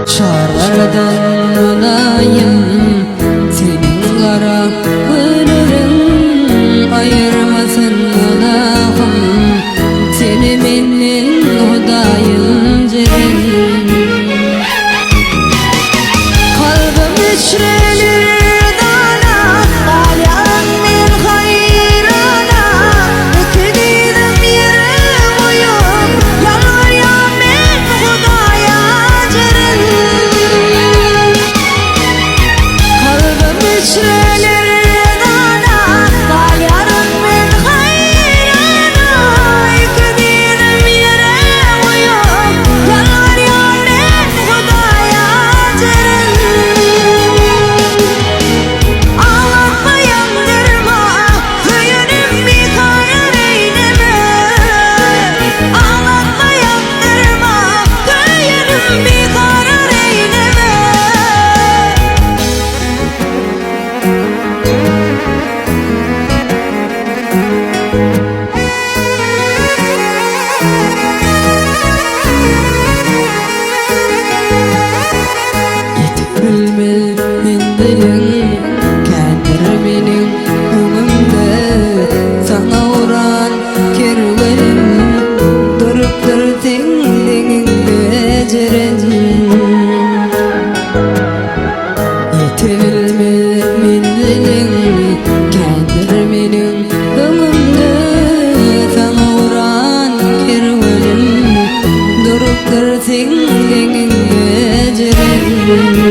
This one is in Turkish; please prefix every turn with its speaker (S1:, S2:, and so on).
S1: Çağlardan olayım senin kara ölürüm, ayırmasın günahım seni menin hudayım cerim. Kalbim içrelir dana, alyan min hayrana, eklidim yerim uyum, yalvar ya men hudaya cerim. Kalbim içrelir dana, alyan min hayrana, eklidim yerim uyum, yalvar ya men hudaya cerim. Ağlatma yandırma, hüyünüm bir karar eyleme. Ağlatma yandırma, hüyünüm bir karar eyleme. Yetirilmez mendilim kendir benim ömrümde, sana uğran kervenim duruptur tenliğinde cerim. Yetirilmez mendilim kendir benim ömrümde, sana uğran kervenim duruptur tenliğinde cerim.